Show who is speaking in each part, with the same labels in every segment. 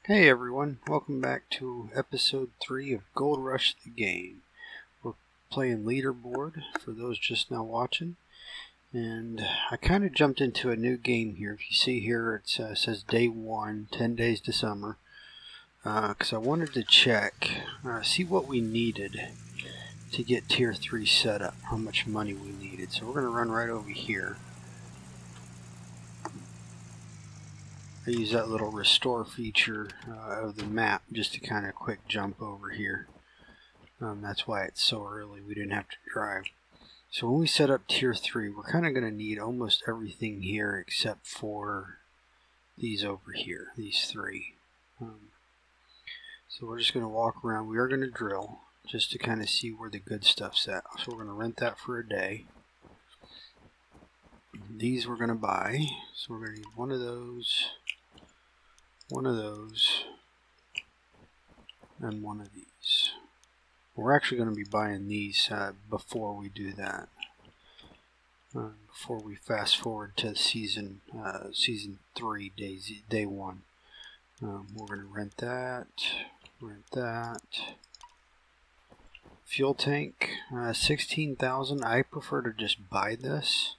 Speaker 1: Hey everyone, welcome back to episode 3 of Gold Rush the Game. We're playing leaderboard for those just now watching, and I kind of jumped into a new game here. If you see here, it says day 1, 10 days to summer, because I wanted to check, see what we needed to get tier 3 set up, how much money we needed. So we're going to run right over here. I use that little restore feature of the map just to kind of quick jump over here. That's why it's so early. We didn't have to drive. So when we set up tier 3, we're kind of going to need almost everything here except for these over here, these 3. So we're just going to walk around. We are going to drill just to kind of see where the good stuff's at. So we're going to rent that for a day. These we're going to buy. So we're going to need one of those, and one of these. We're actually going to be buying these before we do that. Before we fast forward to season 3, day 1. We're going to rent that. Fuel tank, 16,000. I prefer to just buy this.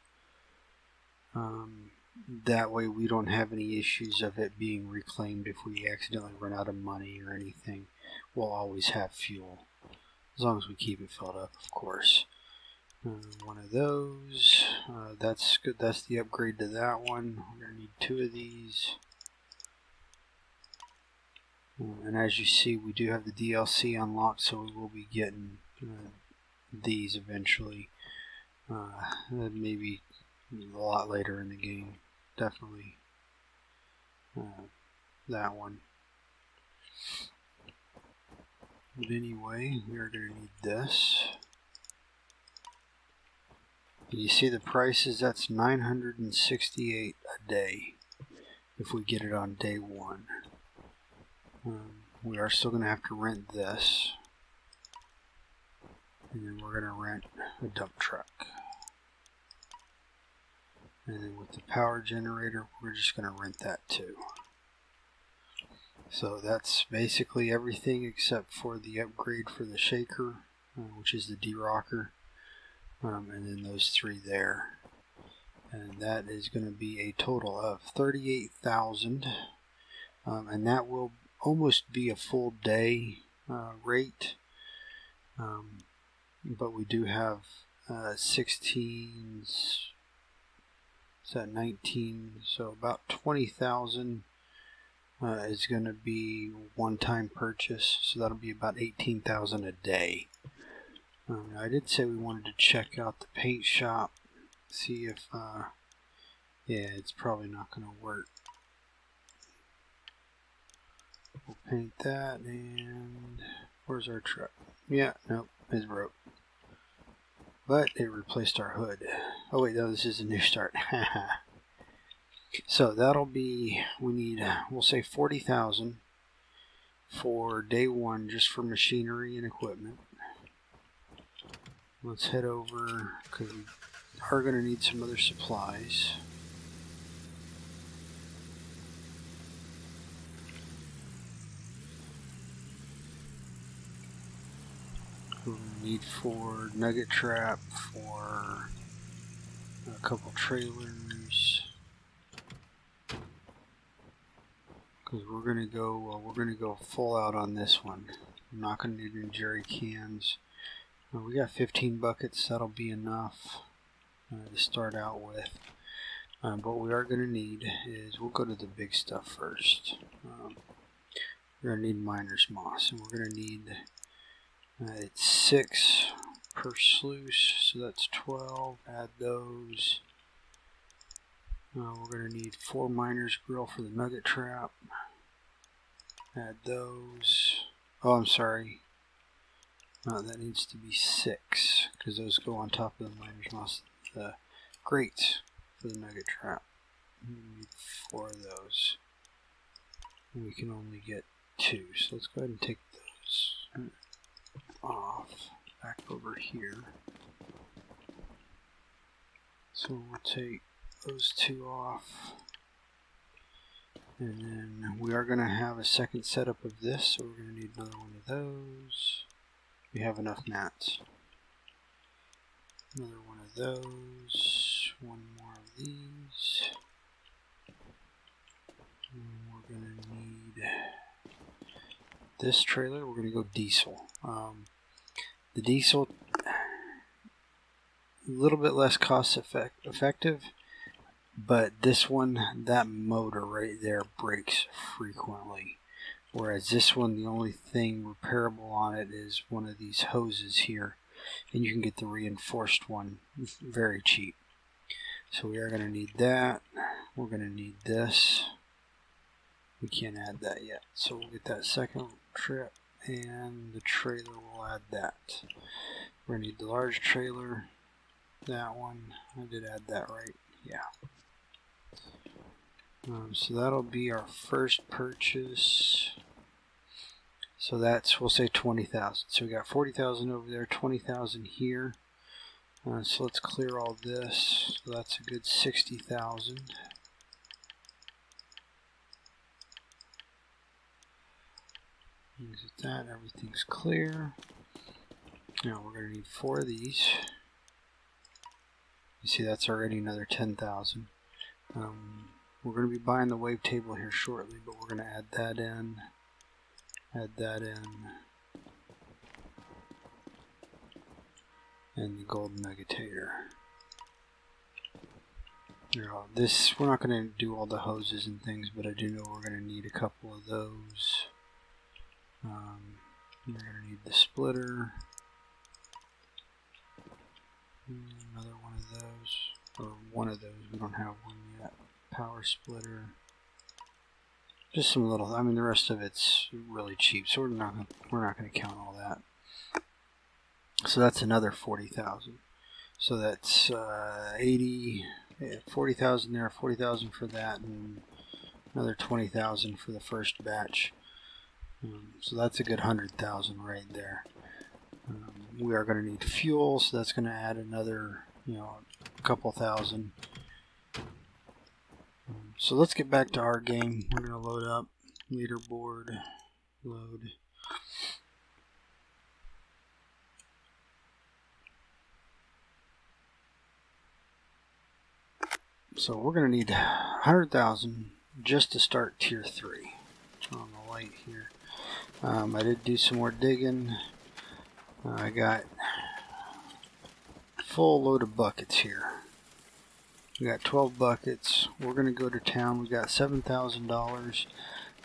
Speaker 1: That way we don't have any issues of it being reclaimed if we accidentally run out of money or anything. We'll always have fuel. As long as we keep it filled up, of course. One of those. That's good. That's the upgrade to that one. We're going to need 2 of these. And as you see, we do have the DLC unlocked, so we will be getting these eventually. Maybe a lot later in the game. Definitely that one. But anyway, we are going to need this. You see the prices? That's $968 a day if we get it on day 1. We are still going to have to rent this. And then we're going to rent a dump truck. And then with the power generator, we're just going to rent that too. So that's basically everything except for the upgrade for the shaker, which is the D-rocker, and then those 3 there. And that is going to be a total of 38,000, and that will almost be a full day rate. But we do have 16. Is that 19? So about 20,000 is going to be one-time purchase. So that'll be about 18,000 a day. I did say we wanted to check out the paint shop, see if yeah, it's probably not going to work. We'll paint that, and where's our truck? Yeah, nope, it's broke. But it replaced our hood. Oh wait, no, this is a new start. So that'll be, we'll say 40,000 for day 1 just for machinery and equipment. Let's head over, because we are going to need some other supplies. We'll need for nugget trap, for a couple trailers. Because we're gonna go full out on this one. I'm not gonna need any jerry cans. We got 15 buckets. That'll be enough to start out with. What we are gonna need is, we'll go to the big stuff first. We're gonna need miner's moss, and we're gonna need it's 6 per sluice, so that's 12. Add those. We're going to need 4 miner's grill for the nugget trap. Add those. Oh, I'm sorry. That needs to be 6, because those go on top of the miner's moss. The grates for the nugget trap. We need 4 of those. And we can only get 2, so let's go ahead and take those off, back over here. So we'll take those 2 off, And then we are going to have a second setup of this, so we're going to need another one of those. We have enough mats. Another one of those. One more of these. And we're going to need this trailer. We're going to go diesel. The diesel, a little bit less cost effective. But this one, that motor right there breaks frequently. Whereas this one, the only thing repairable on it is one of these hoses here. And you can get the reinforced one very cheap. So we are going to need that. We're going to need this. We can't add that yet. So we'll get that second trip. And the trailer will add that. We're going to need the large trailer. That one. I did add that right. Yeah. So that'll be our first purchase. So that's, we'll say 20,000. So we got 40,000 over there, 20,000 here. So let's clear all this. So that's a good 60,000. Exit that, everything's clear. Now we're going to need 4 of these. You see that's already another 10,000. We're going to be buying the wave table here shortly, but we're going to add that in. Add that in. And the gold megatator. Now, this, we're not going to do all the hoses and things, but I do know we're going to need a couple of those. We're going to need the splitter. Another one of those. Or one of those, we don't have one yet. Power splitter. Just some little, I mean the rest of it's really cheap, so we're not going to count all that. So that's another 40,000. So that's 40,000 there, 40,000 for that, and another 20,000 for the first batch. So that's a good 100,000 right there. We are going to need fuel, so that's going to add another, a couple thousand. So let's get back to our game. We're going to load up leaderboard, load. So we're going to need 100,000 just to start tier 3. Turn on the light here. I did do some more digging. I got full load of buckets here. We got 12 buckets. We're going to go to town. We got $7,000.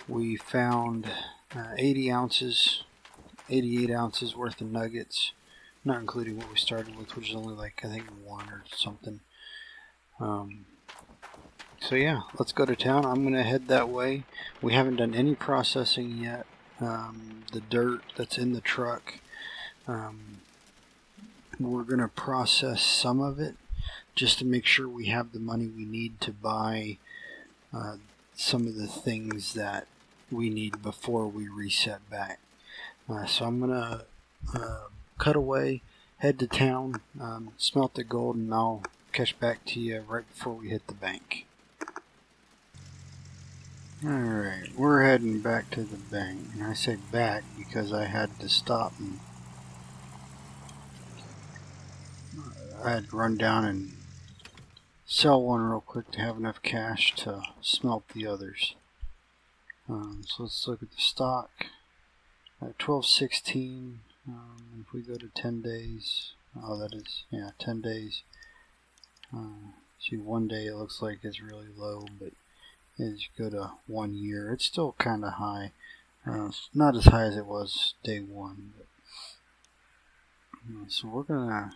Speaker 1: We found 80 ounces, 88 ounces worth of nuggets, not including what we started with, which is only like, I think, 1 or something. So yeah, let's go to town. I'm going to head that way. We haven't done any processing yet. The dirt that's in the truck, we're going to process some of it, just to make sure we have the money we need to buy some of the things that we need before we reset back. So I'm going to cut away, head to town, smelt the gold, and I'll catch back to you right before we hit the bank. Alright, we're heading back to the bank, and I say back because I had to stop and I had to run down and sell one real quick to have enough cash to smelt the others. So let's look at the stock at 12.16. If we go to 10 days, that is, 10 days. See, 1 day it looks like it's really low, but as you go to 1 year, it's still kind of high. It's not as high as it was day 1. But, so we're gonna.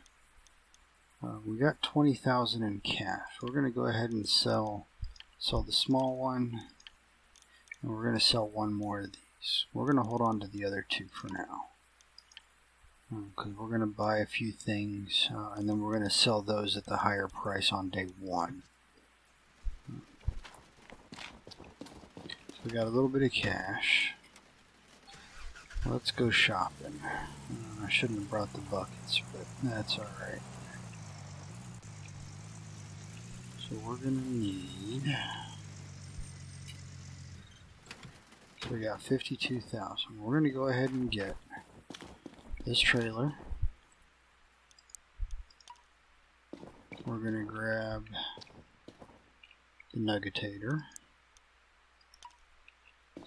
Speaker 1: We got 20,000 in cash. We're going to go ahead and sell the small one, and we're going to sell 1 more of these. We're going to hold on to the other 2 for now, because we're going to buy a few things, and then we're going to sell those at the higher price on day 1. So we got a little bit of cash. Let's go shopping. I shouldn't have brought the buckets, but that's alright. So we're going to need So we got 52,000. We're going to go ahead and get this trailer. We're going to grab the nuggetator.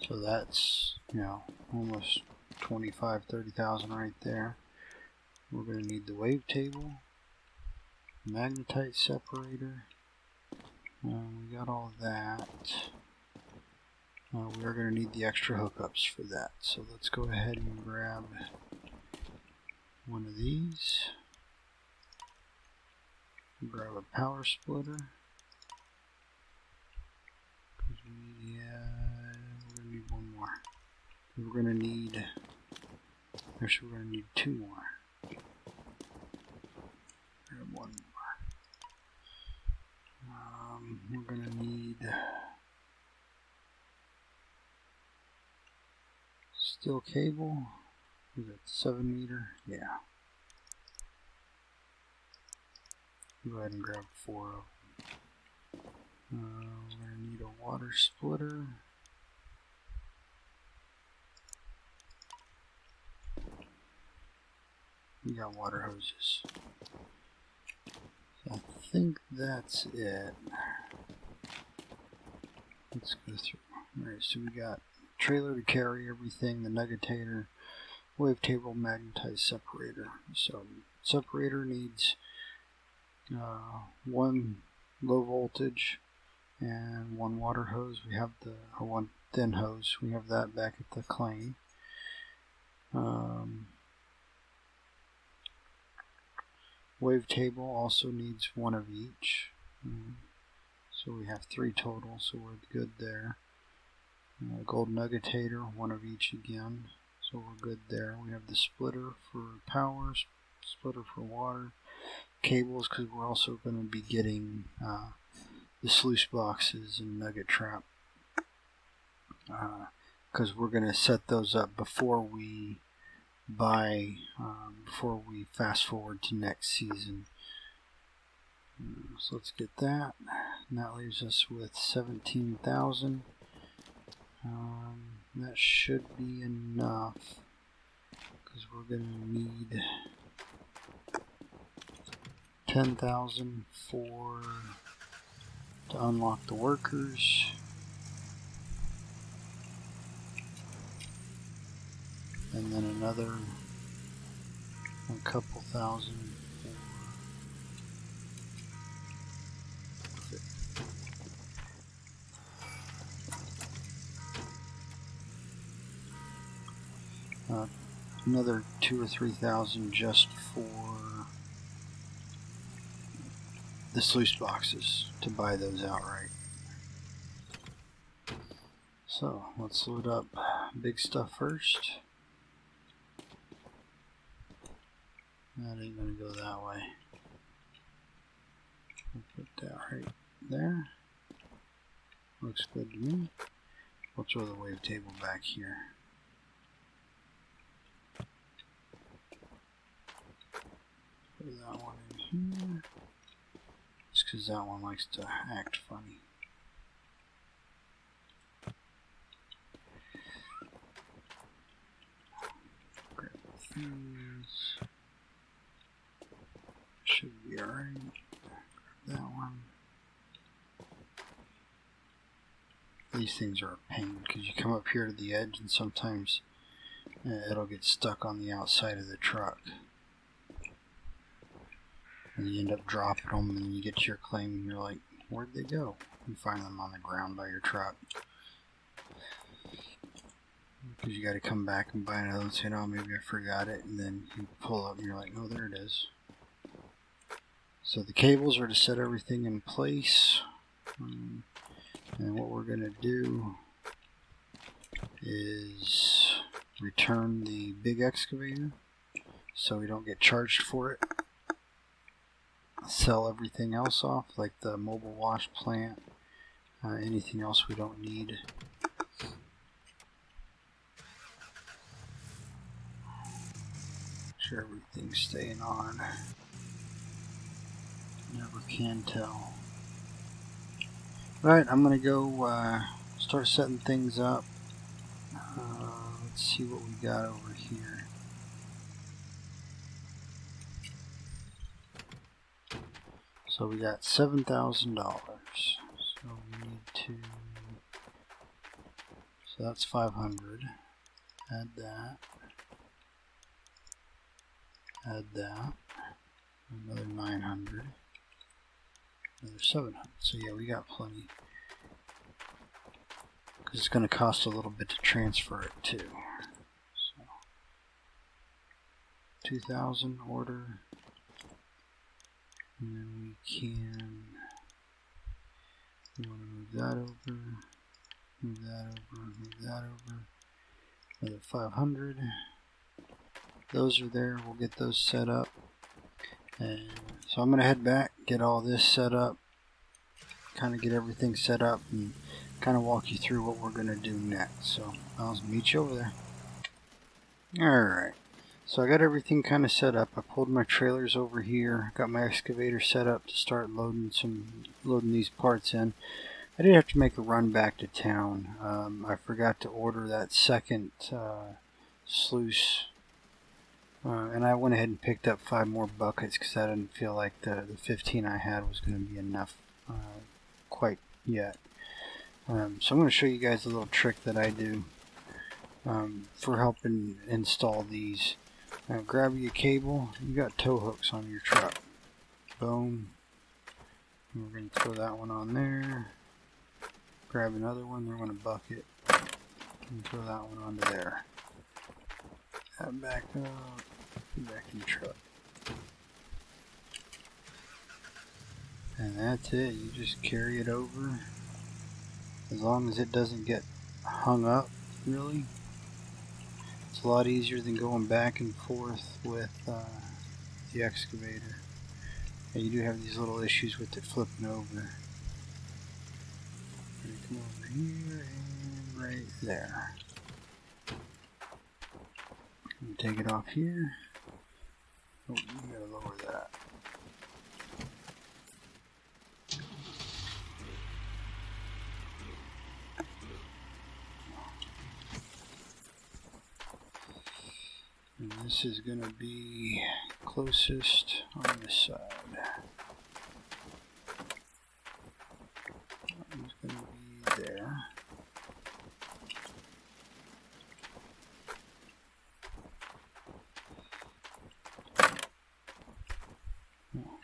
Speaker 1: So that's, you know, almost 30,000 right there. We're going to need the wavetable, magnetite separator. We got all that. We are going to need the extra hookups for that. So let's go ahead and grab one of these. Grab a power splitter. We're going to need one more. We're going to need, actually we're going to need two more. Grab one more. We're going to need steel cable. Is it 7 meter? Yeah. Go ahead and grab 4 of them. We're going to need a water splitter. We got water hoses. So I think that's it. Let's go through. Alright, so we got trailer to carry everything, the nuggetator, wavetable, magnetized separator. So separator needs one low voltage and one water hose. We have or one thin hose. We have that back at the claim. Wavetable also needs one of each. So we have 3 total, so we're good there. Gold nuggetator, one of each again, so we're good there. We have the splitter for power, splitter for water, cables, because we're also going to be getting the sluice boxes and nugget trap, because we're going to set those up before we buy, before we fast forward to next season. So let's get that, and that leaves us with 17,000. That should be enough, because we're going to need 10,000 to unlock the workers. And then another a couple thousand for another 2,000 or 3,000 just for the sluice boxes, to buy those outright. So let's load up big stuff first. That ain't gonna go that way. We'll put that right there. Looks good to me. We'll throw the wavetable back here. Put that one in here. Just because that one likes to act funny. Grab these. Should be alright. Grab that one. These things are a pain because you come up here to the edge and sometimes it'll get stuck on the outside of the truck. And you end up dropping them, and you get to your claim and you're like, where'd they go? You find them on the ground by your truck. Because you got to come back and buy another one and say, oh, maybe I forgot it. And then you pull up and you're like, oh, there it is. So the cables are to set everything in place. And what we're going to do is return the big excavator so we don't get charged for it. Sell everything else off, like the mobile wash plant, anything else we don't need. Make sure everything's staying on. Never can tell. Right, I'm gonna go start setting things up. Let's see what we got over here. So we got $7,000. So we need to. So that's 500. Add that. Add that. Another 900. Another 700. So yeah, we got plenty. Because it's going to cost a little bit to transfer it too. So 2,000 order. And then we want to move that over, move that over, move that over. Another 500. Those are there. We'll get those set up. And so I'm going to head back, get all this set up, kind of get everything set up, and kind of walk you through what we're going to do next. So I'll meet you over there. Alright. So I got everything kind of set up. I pulled my trailers over here, got my excavator set up to start loading these parts in. I did have to make a run back to town. I forgot to order that second sluice, and I went ahead and picked up 5 more buckets because I didn't feel like the 15 I had was going to be enough quite yet. So I'm going to show you guys a little trick that I do for helping install these. Now grab your cable. You got tow hooks on your truck. Boom. And we're going to throw that one on there. Grab another one. They're going to bucket. And throw that one onto there. That back up. Put back in the truck. And that's it. You just carry it over. As long as it doesn't get hung up, really. It's a lot easier than going back and forth with the excavator. And you do have these little issues with it flipping over. Come over here and right there. Take it off here. Oh, you gotta lower that. And this is going to be closest on this side. It's going to be there.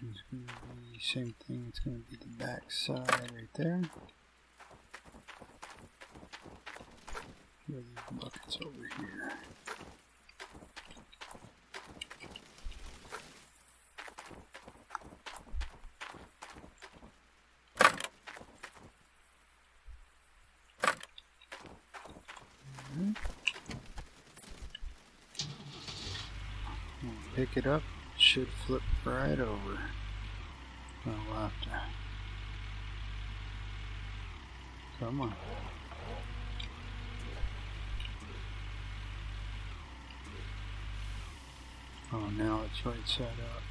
Speaker 1: It's going to be the same thing. It's going to be the back side right there. Throw these buckets over here. Pick it up, it should flip right over. We'll have to. Come on. Oh, now it's right side up.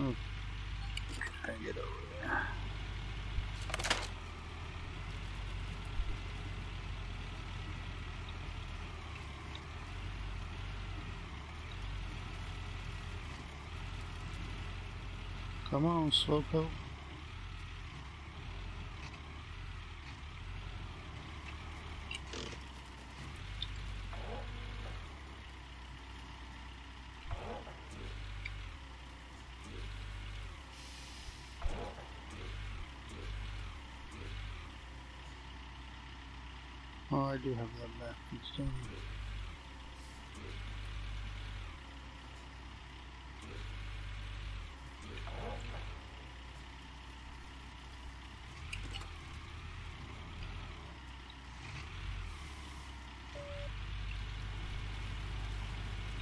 Speaker 1: Oh, I get over there. Come on, Slowpoke. Oh, I do have that backwards, don't I?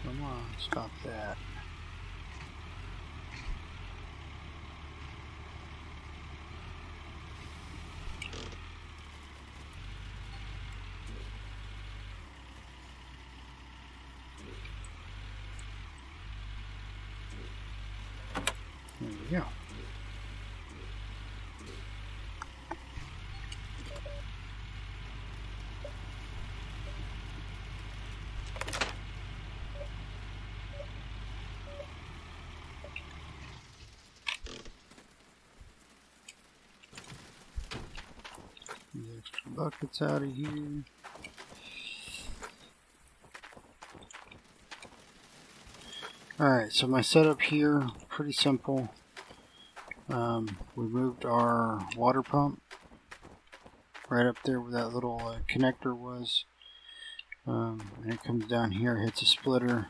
Speaker 1: Come on, stop that. There we go. extra buckets out of here. Alright, so my setup here, pretty simple. We moved our water pump right up there where that little connector was. And it comes down here, hits a splitter,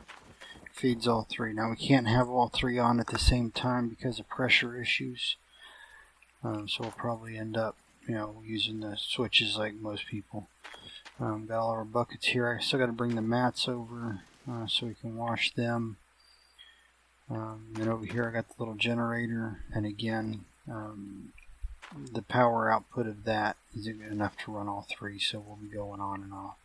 Speaker 1: feeds all three. Now we can't have all three on at the same time because of pressure issues. So we'll probably end up, using the switches like most people. Got all our buckets here. I still got to bring the mats over so we can wash them. Then over here I got the little generator, and again, the power output of that isn't enough to run all three, so we'll be going on and off.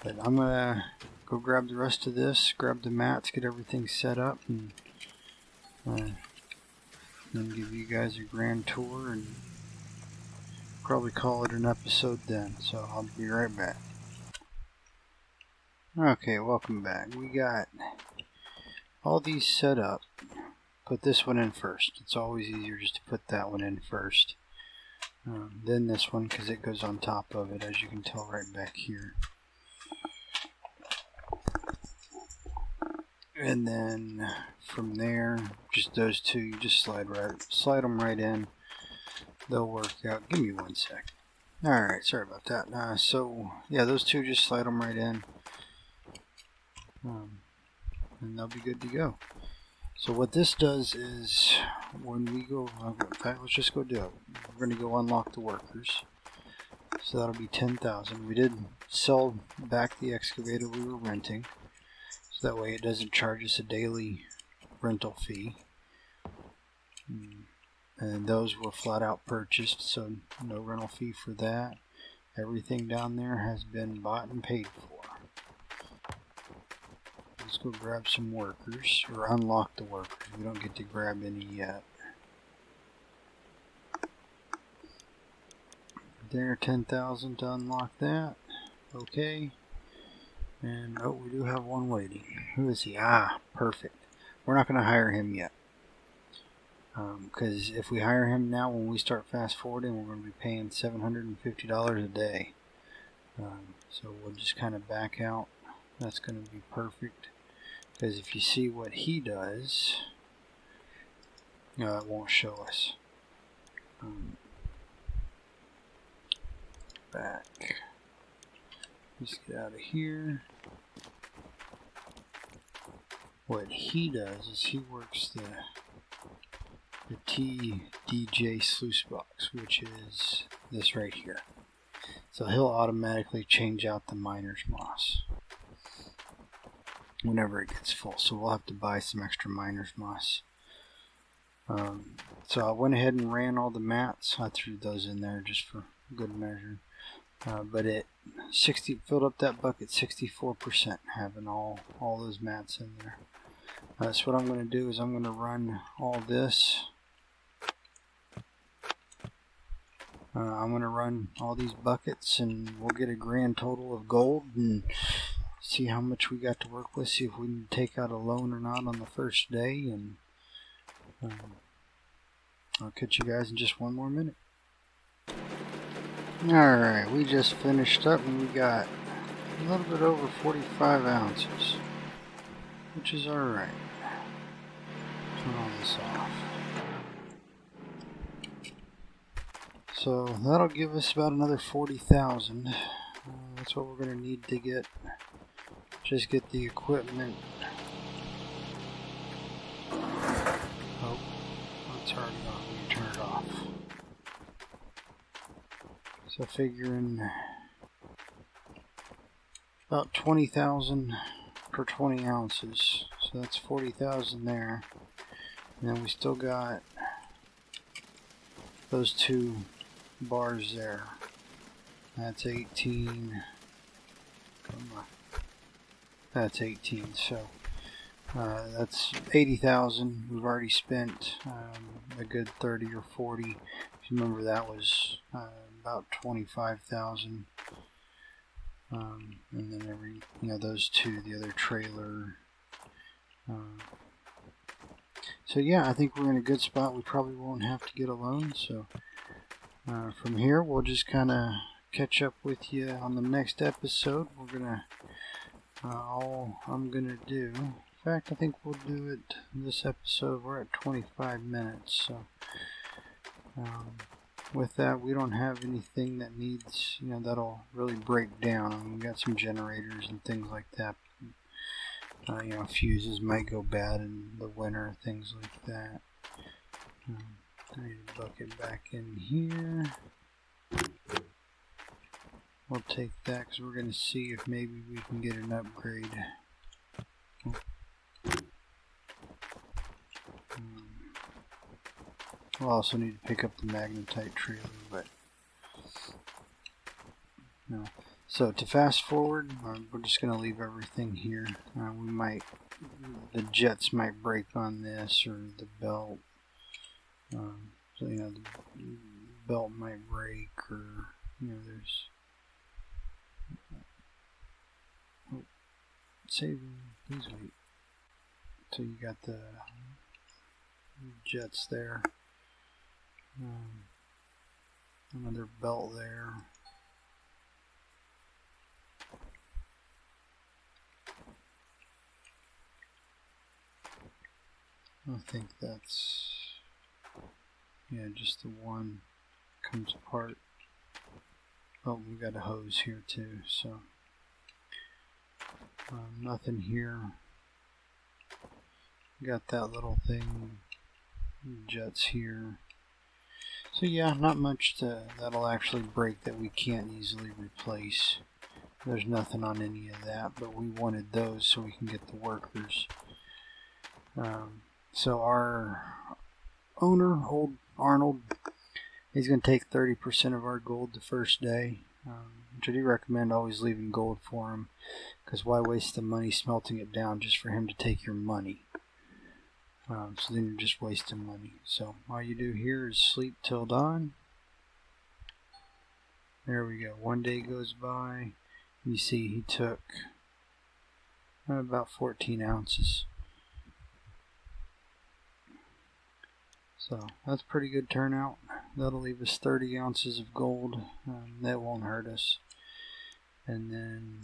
Speaker 1: But I'm gonna go grab the rest of this, grab the mats, get everything set up, and then give you guys a grand tour, and probably call it an episode then. So I'll be right back. Okay, welcome back. We got all these set up. Put this one in first. It's always easier just to put that one in first. Then this one, because it goes on top of it, as you can tell right back here. And then from there, just those two, you just slide them right in. They'll work out. Give me 1 sec. Alright, sorry about that. So, yeah, those two, just slide them right in. And they'll be good to go. So what this does is, when we go, in fact, let's just go do it. We're going to go unlock the workers. So that'll be 10,000. We did sell back the excavator we were renting, so that way it doesn't charge us a daily rental fee. And those were flat out purchased, so no rental fee for that. Everything down there has been bought and paid for. Let's go grab some workers, or unlock the workers. We don't get to grab any yet. There, 10,000 to unlock that. Okay. And, oh, we do have one waiting. Who is he? Ah, perfect. We're not going to hire him yet. Because if we hire him now, when we start fast forwarding, we're going to be paying $750 a day. So we'll just kind of back out. That's going to be perfect. Because if you see what he does, it won't show us. Back. Let's get out of here. What he does is he works the TDJ sluice box, which is this right here. So he'll automatically change out the miner's moss whenever it gets full. So we'll have to buy some extra miner's moss. So I went ahead and ran all the mats. I threw those in there just for good measure. But it filled up that bucket 64%, having all those mats in there. So what I'm going to do is I'm going to run all this. I'm going to run all these buckets, and we'll get a grand total of gold and see how much we got to work with, see if we can take out a loan or not on the first day, and I'll catch you guys in just one more minute. Alright, we just finished up and we got a little bit over 45 ounces, which is alright. Turn all this off. So that'll give us about another 40,000. That's what we're going to need to get the equipment. Oh, it's already on. Let me turn it off. So figuring about 20,000 per 20 ounces. So that's 40,000 there. And then we still got those two bars there. That's 18. Come on. That's 18. So that's 80,000. We've already spent a good 30 or 40. If you remember, that was about 25,000. And then those two, the other trailer. So yeah, I think we're in a good spot. We probably won't have to get a loan. So from here, we'll just kind of catch up with you on the next episode. We're gonna all I'm gonna do. In fact, I think we'll do it this episode. We're at 25 minutes. So with that, we don't have anything that needs, that'll really break down. I mean, we got some generators and things like that. Fuses might go bad in the winter, things like that. I need to bucket back in here. We'll take that because we're going to see if maybe we can get an upgrade. We'll also need to pick up the magnetite trailer, but no. So to fast forward, we're just going to leave everything here. The jets might break on this, or the belt. So the belt might break, or there's. Saving. Please wait. So you got the jets there. Another belt there. I think that's, just the one comes apart. Oh, we got a hose here too, so nothing here. Got that little thing, jets here. So yeah, not much that'll actually break that we can't easily replace. There's nothing on any of that, but we wanted those so we can get the workers. So our owner, old Arnold, he's going to take 30% of our gold the first day, which I do recommend always leaving gold for him, because why waste the money smelting it down just for him to take your money? So then you're just wasting money. So all you do here is sleep till dawn. There we go. One day goes by. You see he took about 14 ounces. So that's pretty good turnout. That'll leave us 30 ounces of gold. That won't hurt us. And then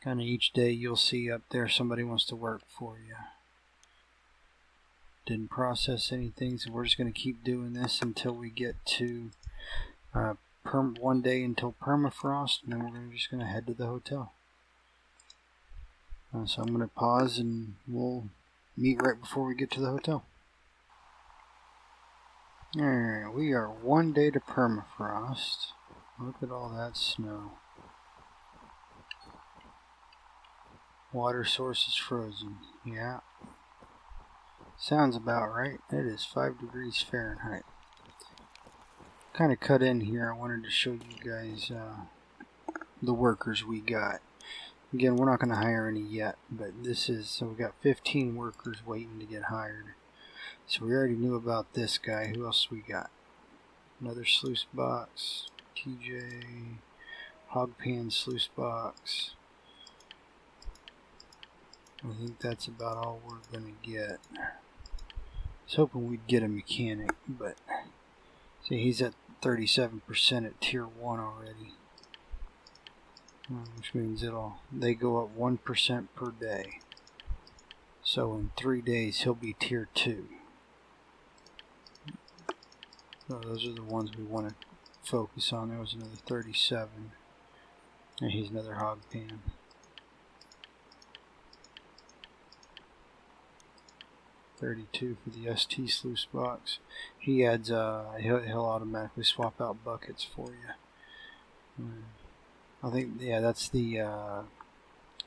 Speaker 1: kind of each day you'll see up there somebody wants to work for you. Didn't process anything, so we're just going to keep doing this until we get to 1 day until permafrost, and then we're just going to head to the hotel. So I'm going to pause and we'll meet right before we get to the hotel. Alright, we are 1 day to permafrost. Look at all that snow. Water source is frozen. Yeah. Sounds about right. It is 5 degrees Fahrenheit. Kind of cut in here. I wanted to show you guys the workers we got. Again, we're not going to hire any yet, but so we got 15 workers waiting to get hired. So we already knew about this guy. Who else we got? Another sluice box. TJ. Hog pan sluice box. I think that's about all we're going to get. I was hoping we'd get a mechanic, but see, he's at 37% at tier 1 already. Which means they go up 1% per day. So in 3 days he'll be tier 2. So those are the ones we want to focus on. There was another 37. And he's another hog pan. $32 for the ST sluice box. He adds, he'll automatically swap out buckets for you. I think, that's the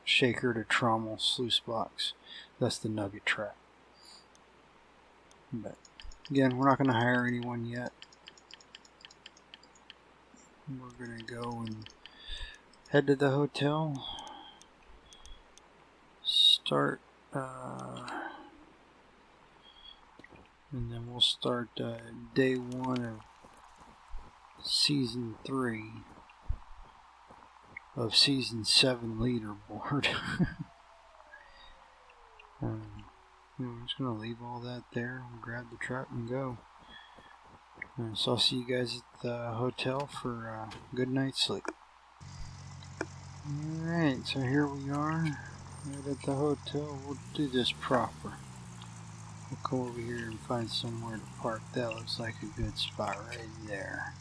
Speaker 1: shaker to trommel sluice box. That's the nugget trap. But again, we're not going to hire anyone yet. We're going to go and head to the hotel. Start. And then we'll start day 1 of season 3 of season 7 leaderboard. We're just going to leave all that there, grab the truck and go. So I'll see you guys at the hotel for a good night's sleep. Alright, so here we are right at the hotel. We'll do this proper. We'll come over here and find somewhere to park. That looks like a good spot right there.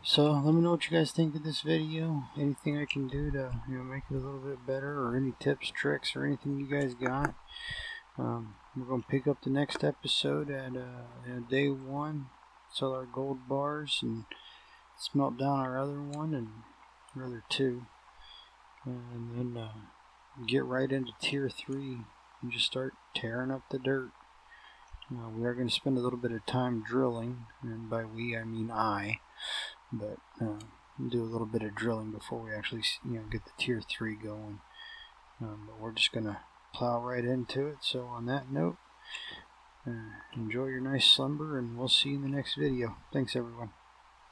Speaker 1: So let me know what you guys think of this video. Anything I can do to make it a little bit better, or any tips, tricks, or anything you guys got. We're going to pick up the next episode at day 1. Sell our gold bars and smelt down our other one and our other 2. And then get right into tier 3 and just start tearing up the dirt. We are going to spend a little bit of time drilling, and by we I mean I, but do a little bit of drilling before we actually get the tier 3 going. But we're just going to plow right into it. So on that note, enjoy your nice slumber, and we'll see you in the next video. Thanks everyone.